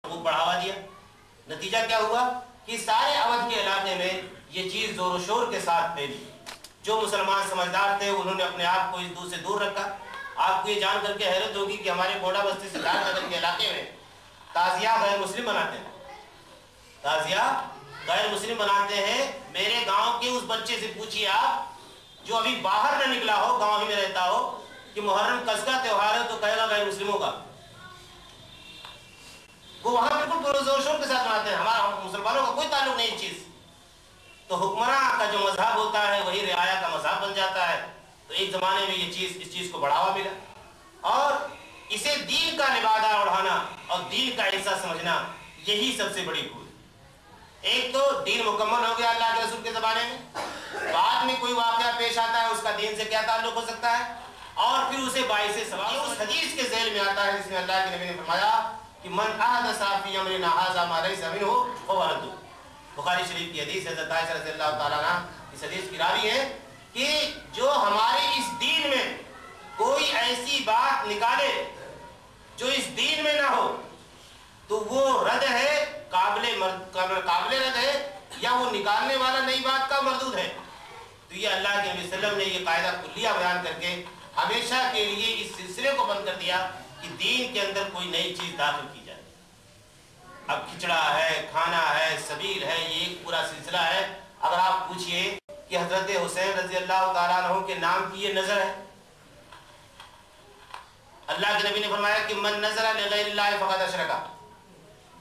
خوب بڑھاوا دیا. نتیجہ کیا ہوا کہ سارے اودھ کے علاقے میں یہ چیز زور و شور کے ساتھ پھیلی. جو مسلمان سمجھدار تھے انہوں نے اپنے آپ کو اس دور سے دور رکھا. آپ کو یہ جان کر کے حیرت ہوگی کہ ہمارے گوڑا بستی سدھارتھ نگر کے علاقے میں تعزیہ غیر مسلم بناتے ہیں. تعزیہ غیر مسلم بناتے ہیں. میرے گاؤں کے اس بچے سے پوچھیے آپ جو ابھی باہر نہ نکلا ہو, گاؤں ہی میں رہتا ہو, کہ محرم کس کا تہوار ہے تو کہے گا غیر مسلموں کا. وہ وہاں بالکل پرزور شور کے ساتھ مناتے ہیں. ہمارا مسلمانوں کا کوئی تعلق نہیں اس چیز. تو حکمراں کا جو مذہب ہوتا ہے وہی رعایا کا مذہب بن جاتا ہے. تو ایک زمانے میں یہ اس چیز کو بڑھاوا ملا اور اسے دین کا لبادہ اڑھانا اور دین کا حصہ سمجھنا یہی سب سے بڑی بھول. ایک تو دین مکمل ہو گیا اللہ کے رسول کے زمانے میں, بعد میں کوئی واقعہ پیش آتا ہے اس کا دین سے کیا تعلق ہو سکتا ہے, اور پھر اسے باعث ثواب. اس حدیث کے ذیل میں آتا ہے جس میں اللہ کے نبی نے فرمایا کہ من احدث فی امرنا ھذا ما لیس منہ فہو رد. بخاری شریف کی حدیث ہے. حضرت عائشہ رضی اللہ تعالیٰ عنہ اس حدیث کی راوی ہے کہ جو ہمارے اس دین میں کوئی ایسی بات نکالے جو اس دین میں نہ ہو تو وہ رد ہے, قابل رد ہے, یا وہ نکالنے والا نئی بات کا مردود ہے. تو یہ اللہ کے نبی صلی اللہ علیہ وسلم نے یہ قاعدہ کلیہ بیان کر کے ہمیشہ کے لیے اس سلسلے کو بند کر دیا کہ دین کے اندر کوئی نئی چیز داخل کی جائے. اب کھچڑا ہے, کھانا ہے, سبیل ہے, یہ ایک پورا سلسلہ ہے. اگر آپ پوچھئے کہ حضرت حسین رضی اللہ تعالیٰ عنہ کے نام کی یہ نظر ہے, اللہ کے نبی نے فرمایا کہ من نظر لغیر اللہ فقد اشرک,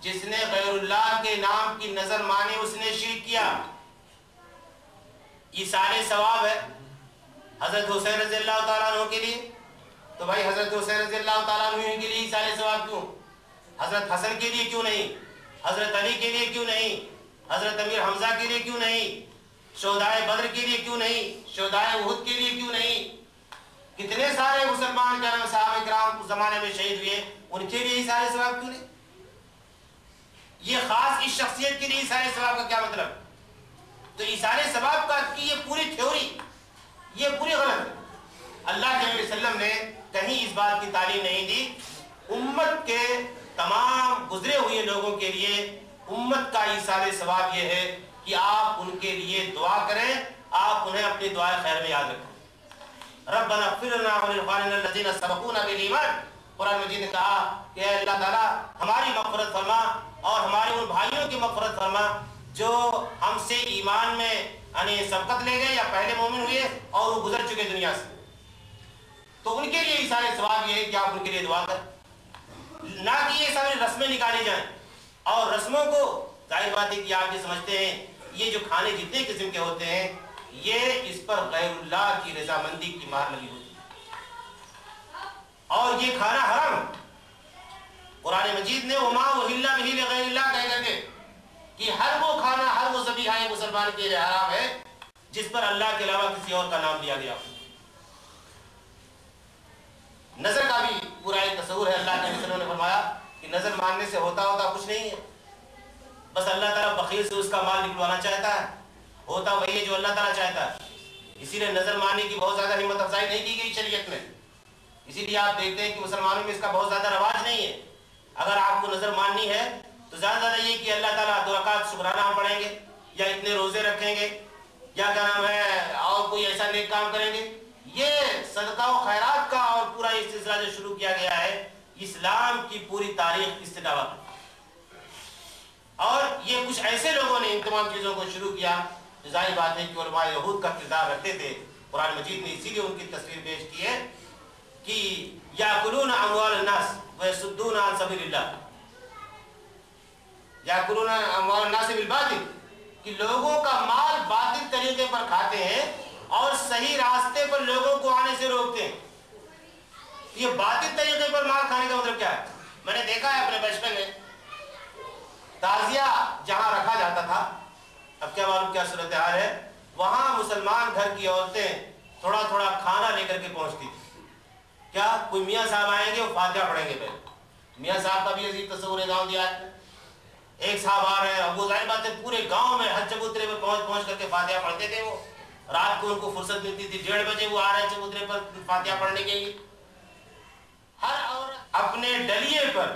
جس نے غیر اللہ کے نام کی نظر مانی اس نے شرک کیا. یہ سارے ثواب ہے حضرت حسین رضی اللہ تعالیٰ عنہ کے لیے. تو بھائی حضرت حسین رضی اللہ تعالیٰ عنہ کے لیے سارے ثواب کیوں؟ حضرت حسن کے لیے کیوں نہیں؟ حضرت علی کے لیے کیوں نہیں؟ حضرت امیر حمزہ کے لیے کیوں نہیں؟ شہدائے بدر کے لیے کیوں نہیں؟ شہدائے احد کے لیے کیوں نہیں؟ کتنے سارے مسلمان کرام صحابہ کرام اس زمانے میں شہید ہوئے, ان کے لیے سارے ثواب کیوں نہیں؟ یہ خاص اس شخصیت کے لیے سارے ثواب کا کیا مطلب؟ تو سارے ثواب کا کی یہ پوری تھیوری یہ پوری غلط ہے. اللہ کے نبی صلی اللہ علیہ وسلم نے کہیں اس بات کی تعلیم نہیں دی. امت کے تمام گزرے ہوئے لوگوں کے لیے امت کا ایثار ثواب یہ ہے کہ آپ ان کے لیے دعا کریں, آپ انہیں اپنی دعائے خیر میں یاد رکھیں. ربنا اغفر لنا ولإخواننا الذين سبقونا بالإيمان. قرآن مجید نے کہا کہ اے اللہ تعالیٰ ہماری مغفرت فرما اور ہمارے ان بھائیوں کی مغفرت فرما جو ہم سے ایمان میں یعنی سبقت لے گئے یا پہلے مومن ہوئے اور وہ گزر چکے دنیا سے. تو ان کے لیے ایثار ثواب یہ ہے کہ آپ ان کے لیے دعا کریں, نہ کہ یہ ساری رسمیں نکالی جائیں. اور رسموں کو ظاہر بات ہے کہ آپ یہ سمجھتے ہیں یہ جو کھانے جتنے قسم کے ہوتے ہیں یہ اس پر غیر اللہ کی رضامندی کی مہر لگی ہوتی ہے اور یہ کھانا حرام. قرآن مجید نے وما اہل بہ لغیر اللہ کہہ کر کے کہ ہر وہ کھانا ہر وہ ذبیحہ مسلمان کے لیے حرام ہے جس پر اللہ کے علاوہ کسی اور کا نام لیا گیا. نظر کا بھی پورا ایک تصور ہے. اللہ کے رسول نے فرمایا کہ نظر ماننے سے ہوتا کچھ نہیں ہے, بس اللہ تعالیٰ بخیل سے اس کا مال نکلوانا چاہتا ہے. ہوتا وہی ہے جو اللہ تعالیٰ چاہتا ہے. اسی لیے نظر ماننے کی بہت زیادہ ہمت افزائی نہیں کی گئی شریعت میں. اسی لیے آپ دیکھتے ہیں کہ مسلمانوں میں اس کا بہت زیادہ رواج نہیں ہے. اگر آپ کو نظر ماننی ہے تو زیادہ زیادہ یہ کہ اللہ تعالیٰ 2 رکعت شکرانہ پڑھیں گے یا اتنے روزے رکھیں گے یا کیا نام ہے اور کوئی ایسا نیک کام کریں گے. یہ صدقہ و خیرات کا اور پورا یہ سلسلہ جو شروع کیا گیا ہے اسلام کی پوری تاریخ اس سے دعویٰ کرتی ہے. اور یہ کچھ ایسے لوگوں نے ان تمام چیزوں کو شروع کیا. ظاہر بات ہے کہ علماء یہود کا کردار رکھتے تھے. قرآن مجید نے اسی لیے ان کی تصویر پیش کی ہے کہ یاکلون اموال الناس ویصدون عن سبیل اللہ. یاکلون اموال الناس بالباطل, کہ لوگوں کا مال باطل طریقے پر کھاتے ہیں اور صحیح راستے پر لوگوں کو آنے سے روکتے ہیں. یہ باطل طریقے پر مال کھانے کا مطلب کیا ہے؟ میں نے دیکھا ہے اپنے بچپن میں تعزیہ جہاں رکھا جاتا تھا, اب کیا معلوم کیا صورتحال ہے, وہاں مسلمان گھر کی عورتیں تھوڑا تھوڑا کھانا لے کر کے پہنچتی تھی. کیا کوئی میاں صاحب آئیں گے وہ فاتحہ پڑھیں گے پہلے. میاں صاحب کا بھی عزیز تصور ہے گاؤں دیہات میں. ایک صاحب آ رہے ہیں, اب وہ ظاہر بات ہے پورے گاؤں میں ہر چبوترے پہ پہنچ کر کے فاتحہ پڑھتے تھے. وہ رات کو ان کو فرصت ملتی تھی 1:30 بجے وہ آ رہے ہیں چبوترے پر فاتحہ پڑھنے کے لیے. ہر عورت اپنے ڈلیے پر